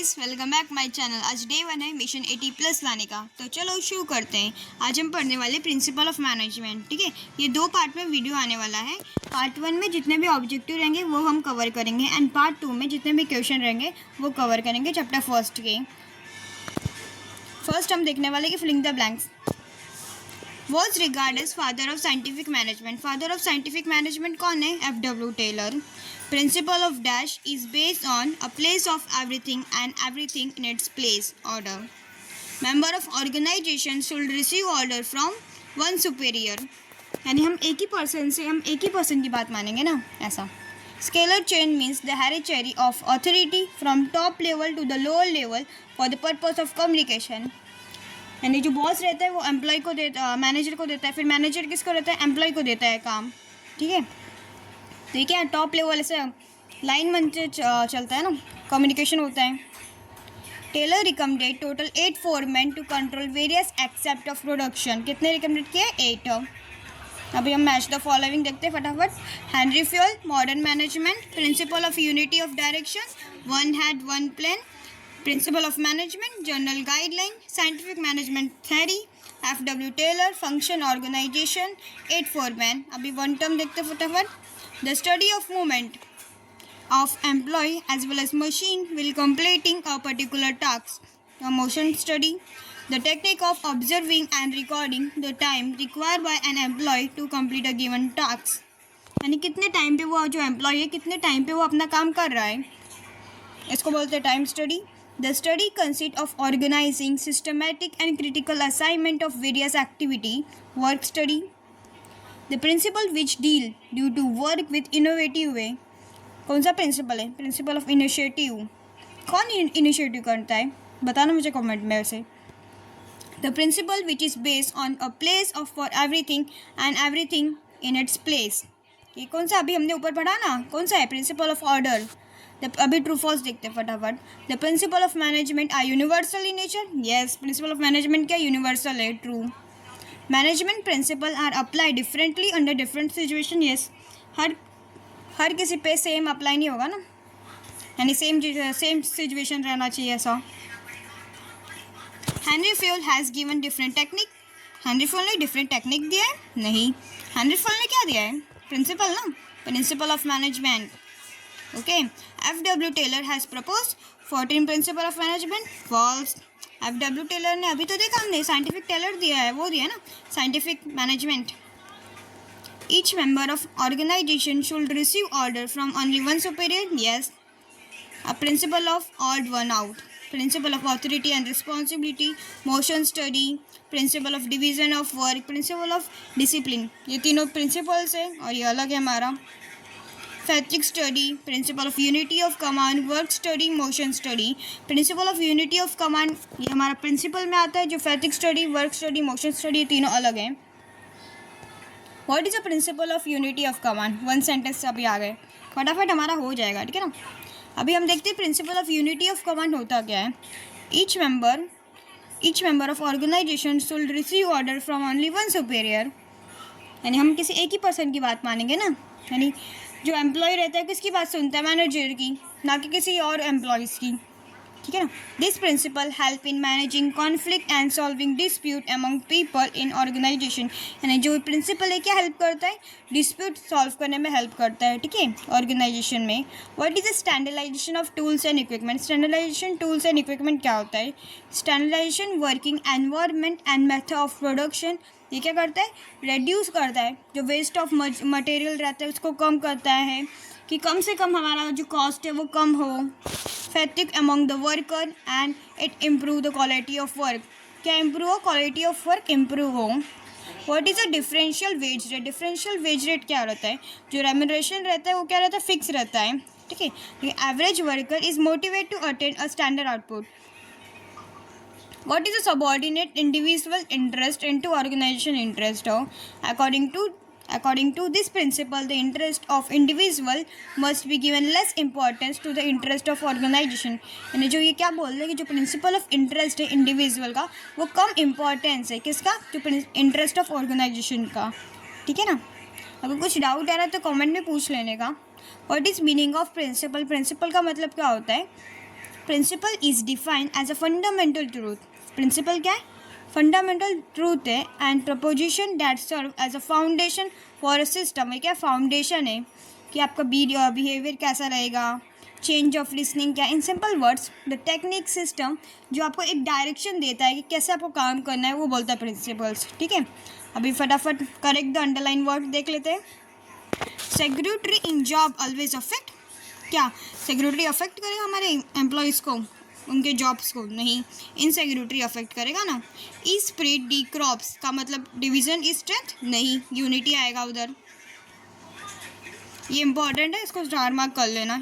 Guys, welcome back my channel. आज day 1 है mission 80+ लाने का। तो चलो शुरू करते हैं। आज हम पढ़ने वाले प्रिंसिपल ऑफ मैनेजमेंट। ठीक है, ये 2 पार्ट में वीडियो आने वाला है। पार्ट 1 में जितने भी ऑब्जेक्टिव रहेंगे वो हम कवर करेंगे एंड पार्ट 2 में जितने भी क्वेश्चन रहेंगे वो कवर करेंगे चैप्टर फर्स्ट के। फर्स्ट हम देखने वाले कि filling the blanks. Was regarded as father of scientific management. Father of scientific management कौन है? F.W. Taylor. Principle of dash is based on a place of everything and everything in its place order. Member of organization should receive order from one superior. यानी हम एक ही person से हम एक ही person की बात मानेंगे ना, ऐसा. Scalar chain means the hierarchy of authority from top level to the lower level for the purpose of communication. यानी जो बॉस रहता है वो एम्प्लॉय को देता, मैनेजर को देता है, फिर मैनेजर किसको रहता है? एम्प्लॉय को देता है काम. ठीक है, तो ये क्या है? टॉप लेवल से लाइन बनते चलता है ना, कम्युनिकेशन होता है. Taylor recommended total 8 foreman to control various aspect of production. कितने रिकमेंडेड किए? 8. अभी हम मैच द फॉलोइंग देखते हैं फटाफट. Henry fuel, modern management. Principle of unity of direction, one had one plan. Principle of management, general guideline, scientific management theory, F.W. Taylor, function organization, 8 foreman. अभी one term देखते फटाफट. The study of movement of employee as well as machine while completing a particular task. A motion study. The technique of observing and recording the time required by an employee to complete a given task. यानी कितने time पे वो जो employ है कितने time पे वो अपना काम कर रहा है, इसको बोलते हैं time study. The study consists of organizing systematic and critical assignment of various activity. Work study. The principle which deal due to work with innovative way. कौन सा प्रिंसिपल है? Principle of initiative. कौन इनिशिएटिव करता है? बताना मुझे comment में से. The principle which is based on a place of for everything and everything in its place. ये कौन सा अभी हमने ऊपर पढ़ा ना, कौन सा है? Principle of order. अभी ट्रू फॉल्स देखते हैं फटाफट. The principle of management are universal in nature. Yes, principle of management क्या? यूनिवर्सल है. True. Management principle are apply differently under different situation. Yes, हर किसी पे सेम अप्लाई नहीं होगा ना, यानी सेम सिचुएशन रहना चाहिए ऐसा. Henry fuel has given different technique. Henry fuel ने डिफरेंट टेक्निक दिया है? नहीं. हेनरी फ्यूल ने क्या दिया है? प्रिंसिपल ना, principal of management. Okay, F.W. Taylor has proposed 14 principle of management. False. F.W. Taylor ने अभी तो देखा हमने साइंटिफिक टेलर दिया है, वो दिया ना scientific management. Each member of organization should receive order from only one superior. Yes. A principle of odd one out. Principle of authority and responsibility. Motion study. Principle of division of work. Principle of discipline. ये तीनों principles है और ये अलग है हमारा. Fatigue study, principle of unity of command, work study, motion study. Principle of unity of command ये हमारा प्रिंसिपल में आता है. जो fatigue study, work study, motion study ये तीनों अलग हैं. What is the principle of unity of command? One sentence अभी आ गए, फटाफट हमारा हो जाएगा. ठीक है ना. अभी हम देखते हैं principle of unity of command होता क्या है. Each member of organization should receive order from only one superior. यानी हम किसी एक ही पर्सन की बात मानेंगे ना, यानी जो एम्प्लॉय रहता है किसकी बात सुनता है? मैनेजर की, ना कि किसी और एम्प्लॉयज़ की. ठीक है ना. This principle help in managing conflict and solving dispute among people in organisation. यानी जो प्रिंसिपल है क्या हेल्प करता है? डिस्प्यूट सॉल्व करने में हेल्प करता है. ठीक है, ऑर्गेनाइजेशन में. What is the standardisation of tools and equipment. Standardisation tools and equipment क्या होता है? Standardisation working environment and method of production. ये क्या करता है? रिड्यूस करता है जो वेस्ट ऑफ मटेरियल रहता है उसको कम करता है कि कम से कम हमारा जो कॉस्ट है वो कम हो. Fatigue among the worker and it improve the quality of work. क्या इम्प्रूव हो? क्वालिटी ऑफ वर्क इम्प्रूव हो. What is a differential wage rate. Differential wage rate क्या रहता है? जो रेम्यूनरेशन रहता है वो क्या रहता है? फिक्स रहता है. ठीक है. Average worker is motivate to attain a standard output. What is a subordinate individual interest into organization interest? According to this principle, the interest of individual must be given less importance to the interest of organization. यानी जो ये क्या बोल रहे हैं कि जो principle of interest है इंडिविजुअल का वो कम इम्पॉर्टेंस है किसका? जो इंटरेस्ट ऑफ ऑर्गेनाइजेशन का. ठीक है ना. अगर कुछ डाउट आ रहा है तो कमेंट में पूछ लेने का. What is meaning of principle. Principle का मतलब क्या होता है? Principle is defined as a fundamental truth. Principle क्या है? फंडामेंटल ट्रूथ है. And proposition that serve as a foundation for a system. ये क्या फाउंडेशन है कि आपका बिहेवियर कैसा रहेगा, चेंज ऑफ लिसनिंग क्या. In simple words the technique system जो आपको एक डायरेक्शन देता है कि कैसे आपको काम करना है, वो बोलता है प्रिंसिपल्स. ठीक है, अभी फटाफट करेक्ट द अंडरलाइन वर्ड देख लेते हैं. सेक्रेटरी इन जॉब ऑलवेज अफेक्ट. क्या सेक्रेटरी अफेक्ट करेगा हमारे एम्प्लॉयज़ को, उनके जॉब्स को? नहीं, इनसेक्रेटरी अफेक्ट करेगा ना. ई स्प्रेड डी क्रॉप्स का मतलब डिवीजन इज स्ट्रेंथ? नहीं, यूनिटी आएगा उधर. ये इंपॉर्टेंट है, इसको स्टार मार्क कर लेना.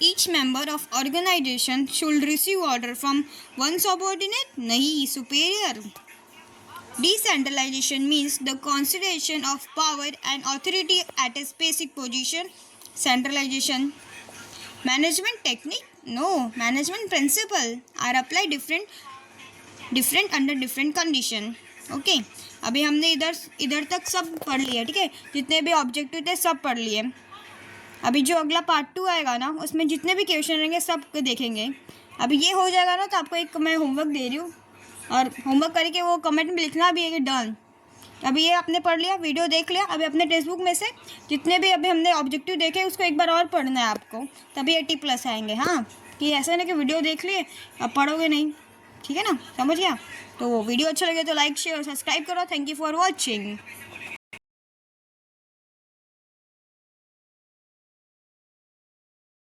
Each member of organisation should receive order from one subordinate? नहीं, superior. Decentralization means the concentration of power and authority at a specific position. Centralization. Management technique? No, management principle are applied different under different condition. Okay, अभी हमने इधर तक सब पढ़ लिया. ठीक है, जितने भी ऑब्जेक्टिव थे सब पढ़ लिए. अभी जो अगला पार्ट 2 आएगा ना, उसमें जितने भी क्वेश्चन रहेंगे सब देखेंगे. अभी ये हो जाएगा ना, तो आपको एक मैं होमवर्क दे रही हूँ, और होमवर्क करके वो कमेंट में लिखना भी है कि डन. अभी ये आपने पढ़ लिया, वीडियो देख लिया. अभी अपने टेक्स्ट बुक में से जितने भी अभी हमने ऑब्जेक्टिव देखे उसको एक बार और पढ़ना है आपको, तभी 80+ आएंगे. हाँ, कि ऐसा नहीं कि वीडियो देख लिए अब पढ़ोगे नहीं. ठीक है ना, समझ गया? तो वीडियो अच्छा लगे तो लाइक शेयर सब्सक्राइब करो. Thank you for watching.